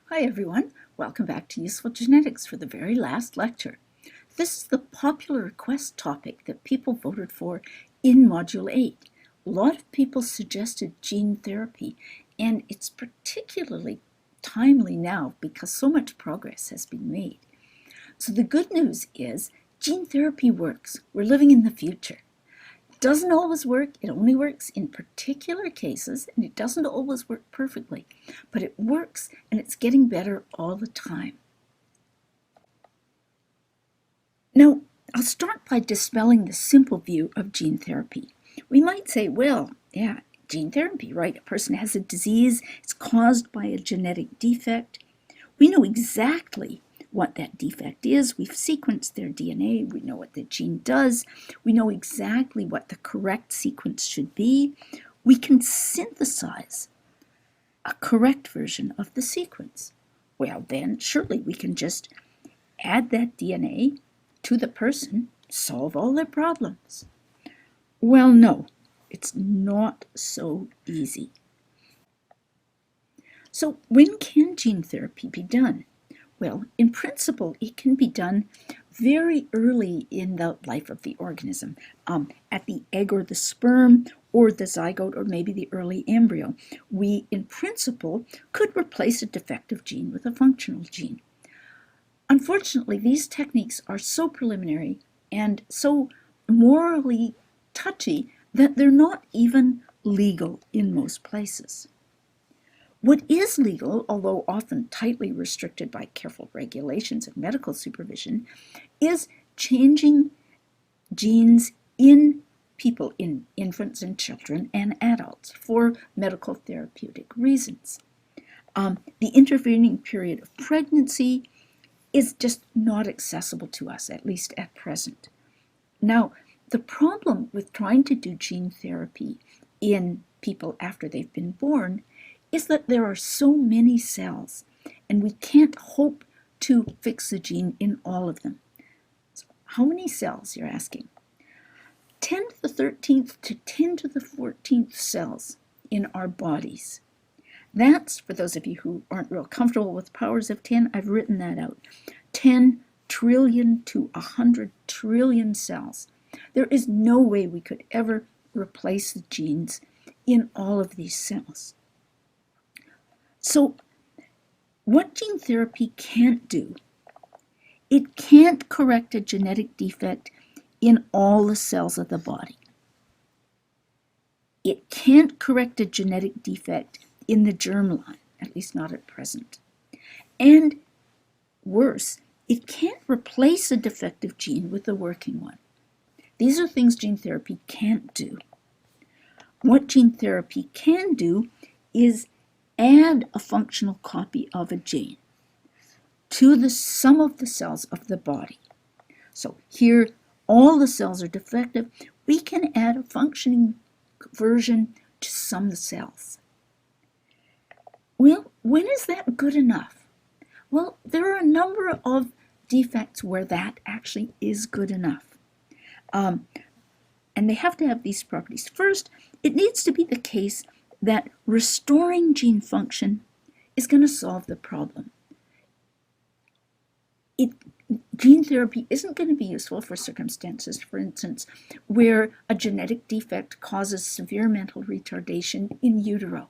Hi everyone, welcome back to Useful Genetics for the very last lecture. This is the popular request topic that people voted for in Module 8. A lot of people suggested gene therapy, and it's particularly timely now because so much progress has been made. So the good news is gene therapy works. We're living in the future. Doesn't always work. It only works in particular cases, and it doesn't always work perfectly, but it works and it's getting better all the time. Now, I'll start by dispelling the simple view of gene therapy. We might say, well, yeah, gene therapy, right? A person has a disease, it's caused by a genetic defect. We know exactly what that defect is. We've sequenced their DNA. We know what the gene does. We know exactly what the correct sequence should be. We can synthesize a correct version of the sequence. Well, then surely we can just add that DNA to the person, solve all their problems. Well, no, it's not so easy. So when can gene therapy be done? Well, in principle, it can be done very early in the life of the organism, at the egg or the sperm or the zygote or maybe the early embryo. We, in principle, could replace a defective gene with a functional gene. Unfortunately, these techniques are so preliminary and so morally touchy that they're not even legal in most places. What is legal, although often tightly restricted by careful regulations and medical supervision, is changing genes in people, in infants and children and adults, for medical therapeutic reasons. The intervening period of pregnancy is just not accessible to us, at least at present. Now, the problem with trying to do gene therapy in people after they've been born is that there are so many cells, and we can't hope to fix the gene in all of them. So how many cells, you're asking? 10 to the 13th to 10 to the 14th cells in our bodies. That's, for those of you who aren't real comfortable with powers of 10, I've written that out. 10 trillion to 100 trillion cells. There is no way we could ever replace the genes in all of these cells. So what gene therapy can't do, it can't correct a genetic defect in all the cells of the body. It can't correct a genetic defect in the germline, at least not at present. And worse, it can't replace a defective gene with a working one. These are things gene therapy can't do. What gene therapy can do is add a functional copy of a gene to the sum of the cells of the body. So here, all the cells are defective. We can add a functioning version to some of the cells. Well, when is that good enough? Well, there are a number of defects where that actually is good enough. And they have to have these properties. First, it needs to be the case that restoring gene function is going to solve the problem. Gene therapy isn't going to be useful for circumstances, for instance, where a genetic defect causes severe mental retardation in utero,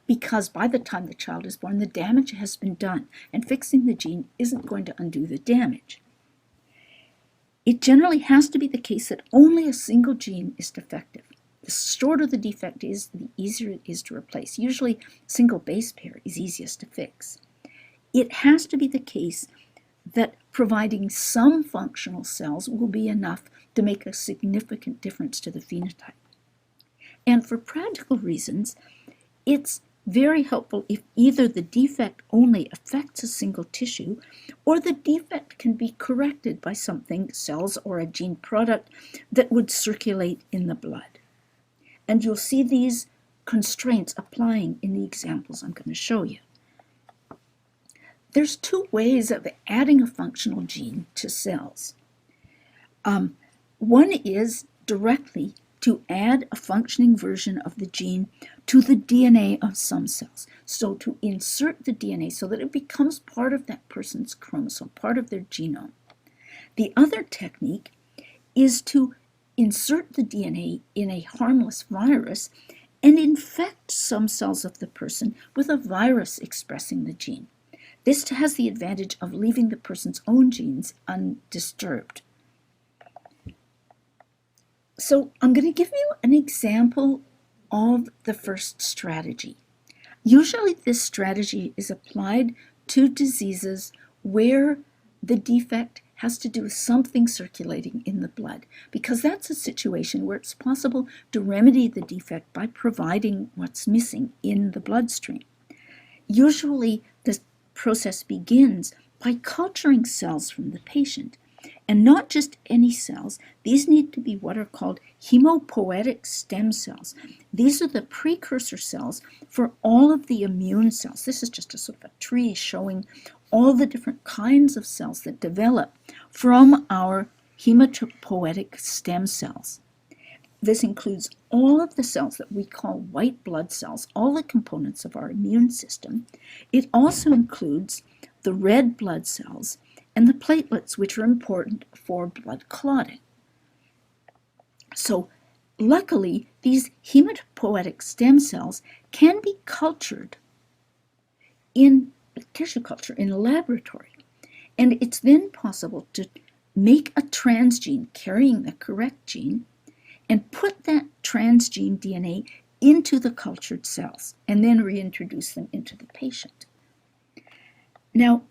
because by the time the child is born, the damage has been done, and fixing the gene isn't going to undo the damage. It generally has to be the case that only a single gene is defective. The shorter the defect is, the easier it is to replace. Usually, single base pair is easiest to fix. It has to be the case that providing some functional cells will be enough to make a significant difference to the phenotype. And for practical reasons, it's very helpful if either the defect only affects a single tissue or the defect can be corrected by something, cells or a gene product, that would circulate in the blood. And you'll see these constraints applying in the examples I'm going to show you. There's two ways of adding a functional gene to cells. One is directly to add a functioning version of the gene to the DNA of some cells. So to insert the DNA so that it becomes part of that person's chromosome, part of their genome. The other technique is to insert the DNA in a harmless virus and infect some cells of the person with a virus expressing the gene. This has the advantage of leaving the person's own genes undisturbed. So I'm going to give you an example of the first strategy. Usually this strategy is applied to diseases where the defect has to do with something circulating in the blood, because that's a situation where it's possible to remedy the defect by providing what's missing in the bloodstream. Usually the process begins by culturing cells from the patient, and not just any cells. These need to be what are called hemopoietic stem cells. These are the precursor cells for all of the immune cells. This is just a sort of a tree showing all the different kinds of cells that develop from our hematopoietic stem cells. This includes all of the cells that we call white blood cells, all the components of our immune system. It also includes the red blood cells and the platelets, which are important for blood clotting. So luckily, these hematopoietic stem cells can be cultured in tissue culture in a laboratory. And it's then possible to make a transgene carrying the correct gene and put that transgene DNA into the cultured cells and then reintroduce them into the patient. Now,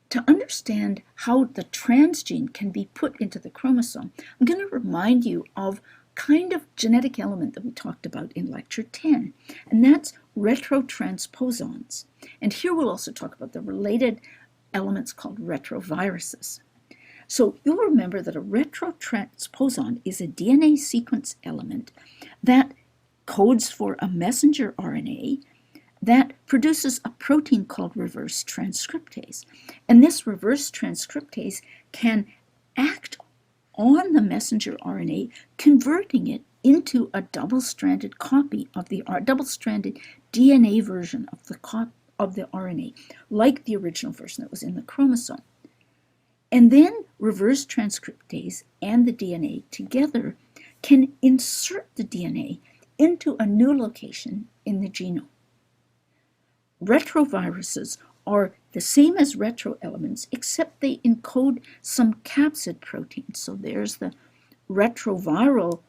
to understand how the transgene can be put into the chromosome, I'm going to remind you of kind of genetic element that we talked about in lecture 10, and that's retrotransposons. And here we'll also talk about the related elements called retroviruses. So you'll remember that a retrotransposon is a DNA sequence element that codes for a messenger RNA that produces a protein called reverse transcriptase. And this reverse transcriptase can act on the messenger RNA, converting it into a double-stranded copy of the double-stranded DNA version of the RNA, like the original version that was in the chromosome. And then reverse transcriptase and the DNA together can insert the DNA into a new location in the genome. Retroviruses are the same as retroelements, except they encode some capsid proteins. So there's the retroviral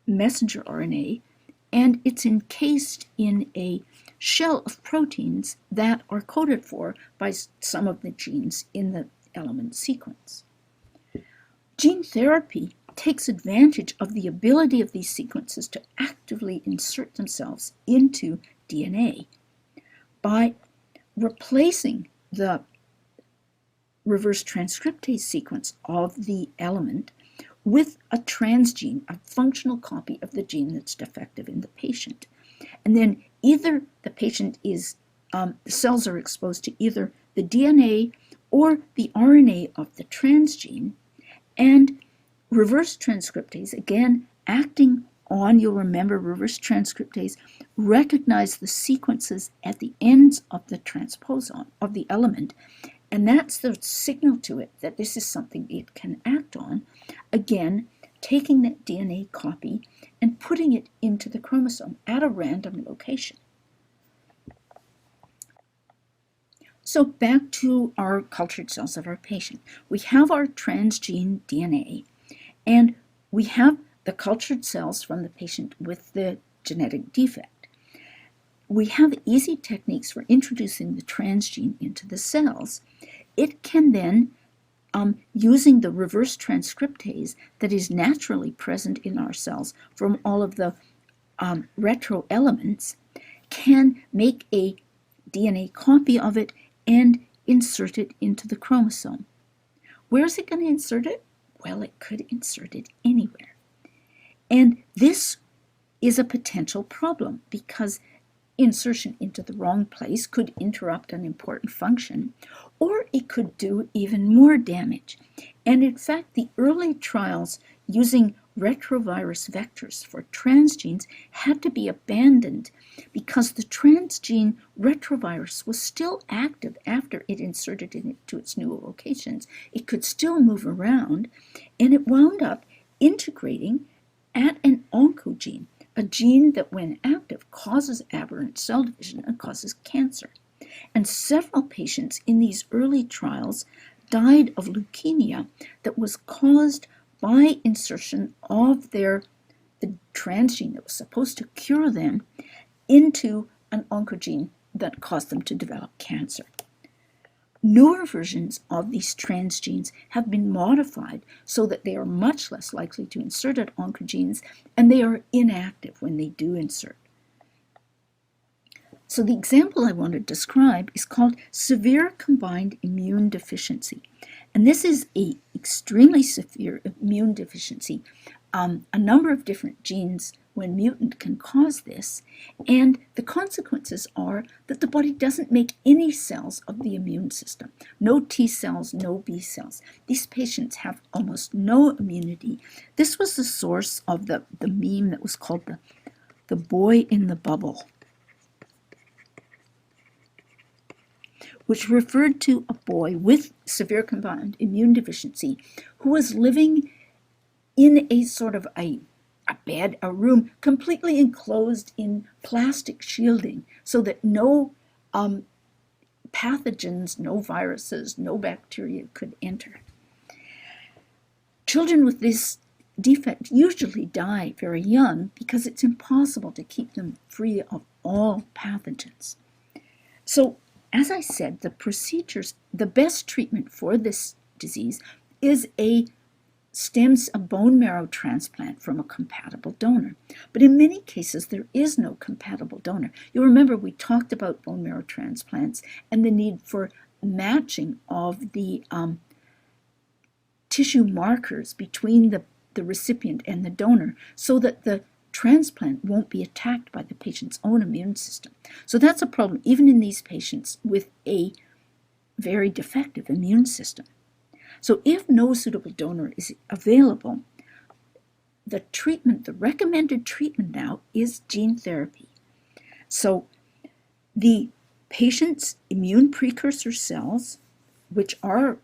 messenger RNA, and it's encased in a shell of proteins that are coded for by some of the genes in the element sequence. Gene therapy takes advantage of the ability of these sequences to actively insert themselves into DNA by replacing the reverse transcriptase sequence of the element with a transgene, a functional copy of the gene that's defective in the patient. And then either the patient is, the cells are exposed to either the DNA or the RNA of the transgene, and reverse transcriptase, again, acting on, you'll remember, reverse transcriptase recognize the sequences at the ends of the transposon, of the element, and that's the signal to it that this is something it can act on, again, taking that DNA copy and putting it into the chromosome at a random location. So back to our cultured cells of our patient. We have our transgene DNA, and we have the cultured cells from the patient with the genetic defect. We have easy techniques for introducing the transgene into the cells. It can then, using the reverse transcriptase that is naturally present in our cells from all of the retro elements, can make a DNA copy of it and insert it into the chromosome. Where is it going to insert it? Well, it could insert it anywhere. And this is a potential problem because insertion into the wrong place could interrupt an important function, or it could do even more damage. And in fact, the early trials using retrovirus vectors for transgenes had to be abandoned because the transgene retrovirus was still active after it inserted it into its new locations. It could still move around, and it wound up integrating at an oncogene, a gene that when active causes aberrant cell division and causes cancer. And several patients in these early trials died of leukemia that was caused by insertion of the transgene that was supposed to cure them into an oncogene that caused them to develop cancer. Newer versions of these transgenes have been modified so that they are much less likely to insert at oncogenes, and they are inactive when they do insert. So the example I want to describe is called severe combined immune deficiency. And this is an extremely severe immune deficiency. A number of different genes, when mutant, can cause this. And the consequences are that the body doesn't make any cells of the immune system. No T cells, no B cells. These patients have almost no immunity. This was the source of the meme that was called the boy in the bubble, which referred to a boy with severe combined immune deficiency who was living in a sort of a room completely enclosed in plastic shielding so that no pathogens, no viruses, no bacteria could enter. Children with this defect usually die very young because it's impossible to keep them free of all pathogens. So, as I said, the best treatment for this disease is a bone marrow transplant from a compatible donor. But in many cases, there is no compatible donor. You'll remember we talked about bone marrow transplants and the need for matching of the tissue markers between the recipient and the donor so that the transplant won't be attacked by the patient's own immune system. So that's a problem even in these patients with a very defective immune system. So if no suitable donor is available, the recommended treatment now is gene therapy. So the patient's immune precursor cells, which are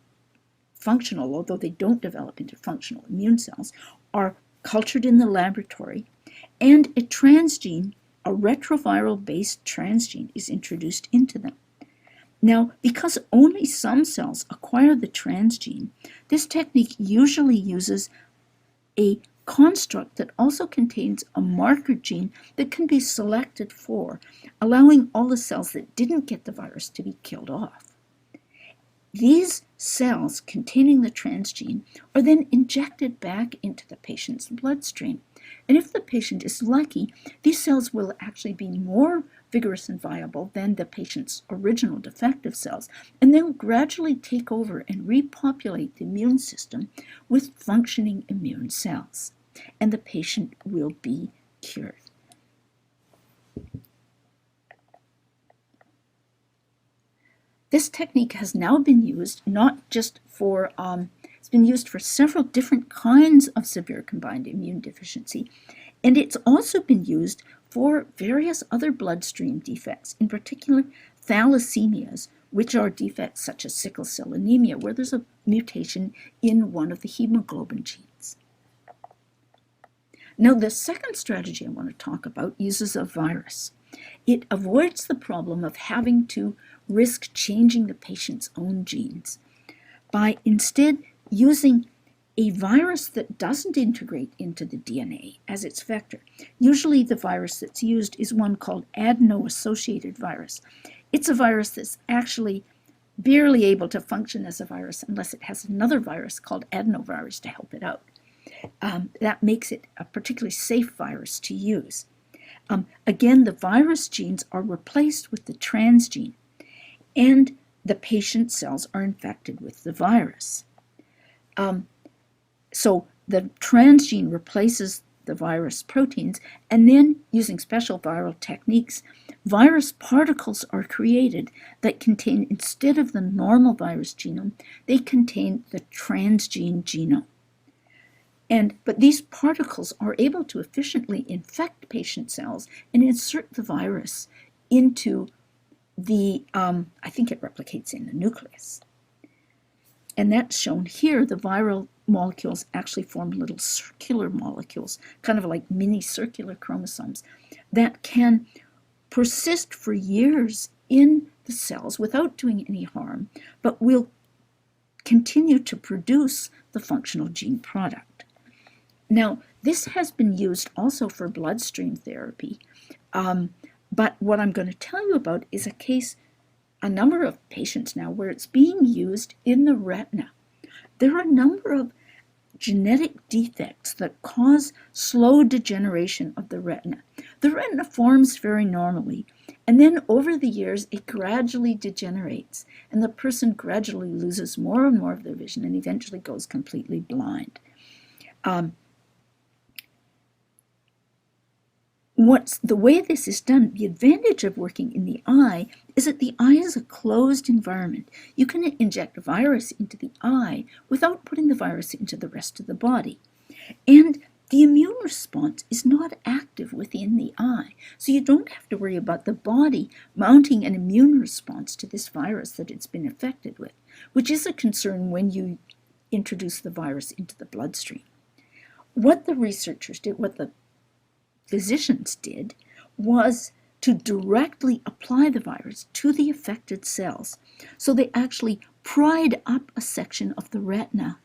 functional, although they don't develop into functional immune cells, are cultured in the laboratory, and a transgene, a retroviral-based transgene, is introduced into them. Now, because only some cells acquire the transgene, this technique usually uses a construct that also contains a marker gene that can be selected for, allowing all the cells that didn't get the virus to be killed off. These cells containing the transgene are then injected back into the patient's bloodstream. And if the patient is lucky, these cells will actually be more vigorous and viable than the patient's original defective cells, and they'll gradually take over and repopulate the immune system with functioning immune cells, and the patient will be cured. This technique has now been used not just for, it's been used for several different kinds of severe combined immune deficiency, and it's also been used for various other bloodstream defects, in particular thalassemias, which are defects such as sickle cell anemia, where there's a mutation in one of the hemoglobin genes. Now, the second strategy I want to talk about uses a virus. It avoids the problem of having to risk changing the patient's own genes by instead using a virus that doesn't integrate into the DNA as its vector. Usually the virus that's used is one called adeno-associated virus. It's a virus that's actually barely able to function as a virus unless it has another virus called adenovirus to help it out. That makes it a particularly safe virus to use. Again, the virus genes are replaced with the transgene, and the patient cells are infected with the virus. So the transgene replaces the virus proteins, and then using special viral techniques, virus particles are created that contain, instead of the normal virus genome, they contain the transgene genome. But these particles are able to efficiently infect patient cells and insert the virus into the, I think it replicates in the nucleus. And that's shown here. The viral molecules actually form little circular molecules, kind of like mini circular chromosomes, that can persist for years in the cells without doing any harm, but will continue to produce the functional gene product. Now, this has been used also for bloodstream therapy, but what I'm going to tell you about is a number of patients now where it's being used in the retina. There are a number of genetic defects that cause slow degeneration of the retina. The retina forms very normally, and then over the years it gradually degenerates, and the person gradually loses more and more of their vision and eventually goes completely blind. The way this is done, the advantage of working in the eye is that the eye is a closed environment. You can inject a virus into the eye without putting the virus into the rest of the body. And the immune response is not active within the eye, so you don't have to worry about the body mounting an immune response to this virus that it's been infected with, which is a concern when you introduce the virus into the bloodstream. What the researchers did, what the physicians did, was to directly apply the virus to the affected cells. So they actually pried up a section of the retina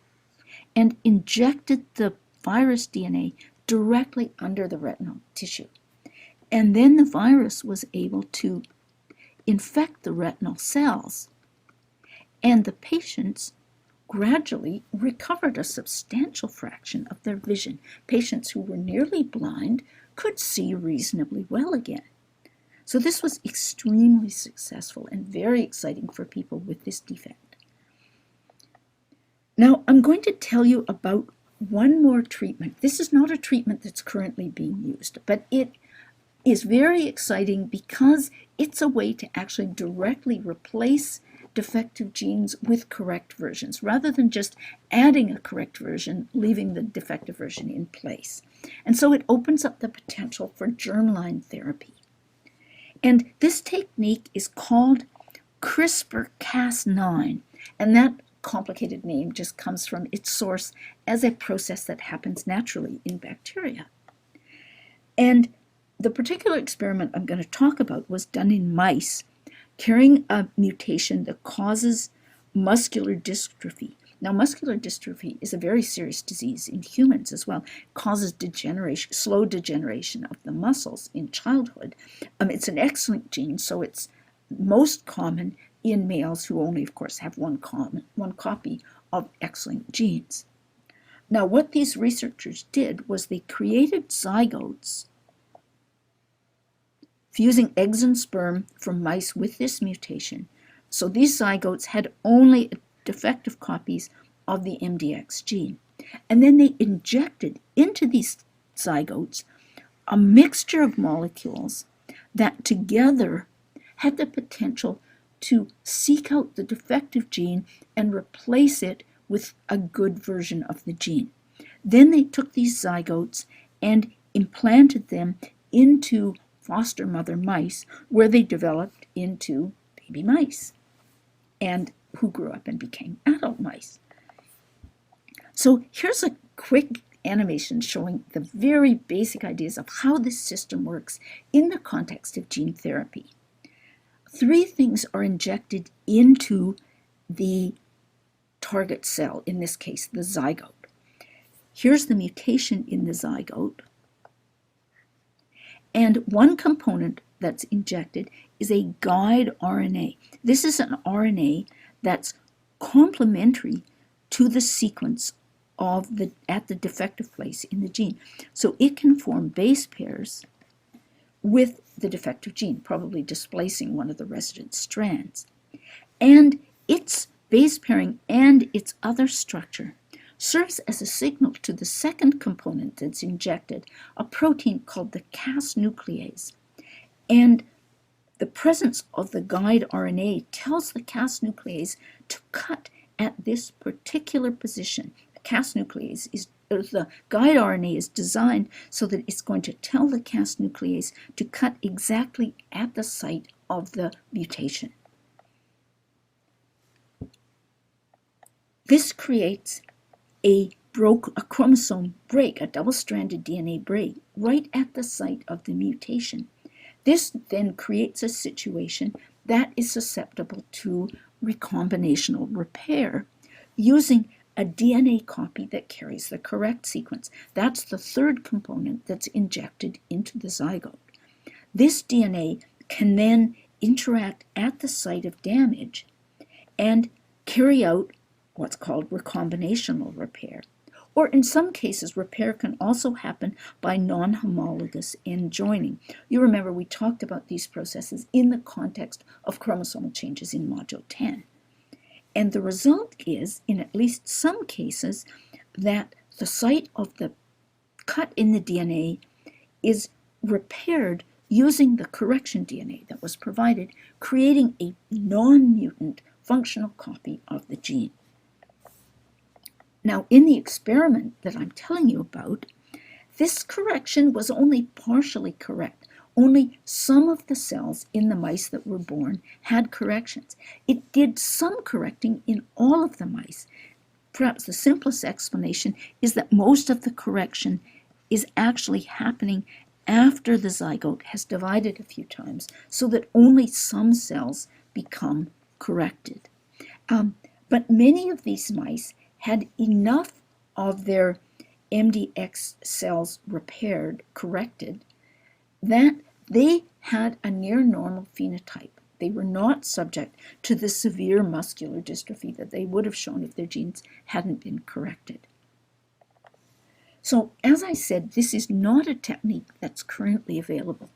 and injected the virus DNA directly under the retinal tissue. And then the virus was able to infect the retinal cells, and the patients gradually recovered a substantial fraction of their vision. Patients who were nearly blind could see reasonably well again. So this was extremely successful and very exciting for people with this defect. Now, I'm going to tell you about one more treatment. This is not a treatment that's currently being used, but it is very exciting because it's a way to actually directly replace defective genes with correct versions, rather than just adding a correct version, leaving the defective version in place. And so it opens up the potential for germline therapy. And this technique is called CRISPR-Cas9, and that complicated name just comes from its source as a process that happens naturally in bacteria. And the particular experiment I'm going to talk about was done in mice carrying a mutation that causes muscular dystrophy. Now, muscular dystrophy is a very serious disease in humans as well. It causes degeneration, slow degeneration of the muscles in childhood. It's an X-linked gene, so it's most common in males who only, of course, have one copy of X-linked genes. Now, what these researchers did was they created zygotes fusing eggs and sperm from mice with this mutation. So these zygotes had only defective copies of the MDX gene. And then they injected into these zygotes a mixture of molecules that together had the potential to seek out the defective gene and replace it with a good version of the gene. Then they took these zygotes and implanted them into foster mother mice, where they developed into baby mice, and who grew up and became adult mice. So here's a quick animation showing the very basic ideas of how this system works in the context of gene therapy. 3 things are injected into the target cell, in this case, the zygote. Here's the mutation in the zygote. And one component that's injected is a guide RNA. This is an RNA that's complementary to the sequence at the defective place in the gene. So it can form base pairs with the defective gene, probably displacing one of the resident strands. And its base pairing and its other structure serves as a signal to the second component that's injected, a protein called the Cas nuclease. And the presence of the guide RNA tells the Cas nuclease to cut at this particular position. The Cas nuclease is the guide RNA is designed so that it's going to tell the Cas nuclease to cut exactly at the site of the mutation. This creates a chromosome break, a double-stranded DNA break, right at the site of the mutation. This then creates a situation that is susceptible to recombinational repair using a DNA copy that carries the correct sequence. That's the third component that's injected into the zygote. This DNA can then interact at the site of damage and carry out what's called recombinational repair. Or in some cases, repair can also happen by non-homologous end joining. You remember we talked about these processes in the context of chromosomal changes in Module 10. And the result is, in at least some cases, that the site of the cut in the DNA is repaired using the correction DNA that was provided, creating a non-mutant functional copy of the gene. Now, in the experiment that I'm telling you about, this correction was only partially correct. Only some of the cells in the mice that were born had corrections. It did some correcting in all of the mice. Perhaps the simplest explanation is that most of the correction is actually happening after the zygote has divided a few times, so that only some cells become corrected. But many of these mice had enough of their MDX cells repaired, corrected, that they had a near normal phenotype. They were not subject to the severe muscular dystrophy that they would have shown if their genes hadn't been corrected. So, as I said, this is not a technique that's currently available.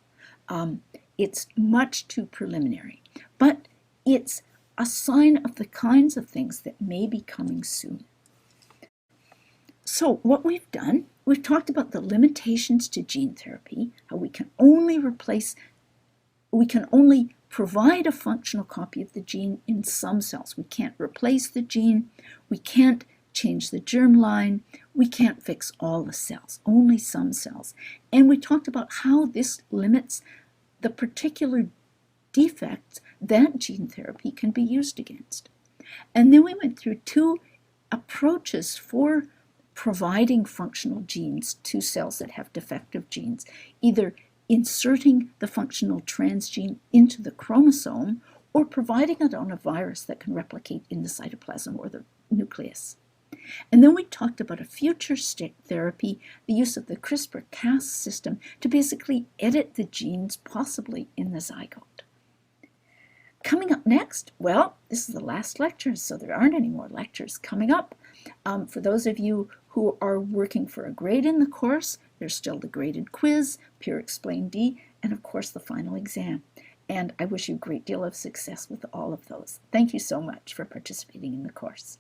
It's much too preliminary, but it's a sign of the kinds of things that may be coming soon. So what we've done, we've talked about the limitations to gene therapy, how we can only provide a functional copy of the gene in some cells. We can't replace the gene, we can't change the germline, we can't fix all the cells, only some cells. And we talked about how this limits the particular defects that gene therapy can be used against. And then we went through two approaches for providing functional genes to cells that have defective genes, either inserting the functional transgene into the chromosome or providing it on a virus that can replicate in the cytoplasm or the nucleus. And then we talked about a future state therapy, the use of the CRISPR-Cas system to basically edit the genes possibly in the zygote. Coming up next, well, this is the last lecture, so there aren't any more lectures coming up. For those of you who are working for a grade in the course, there's still the graded quiz, Peer Explain D, and of course the final exam. And I wish you a great deal of success with all of those. Thank you so much for participating in the course.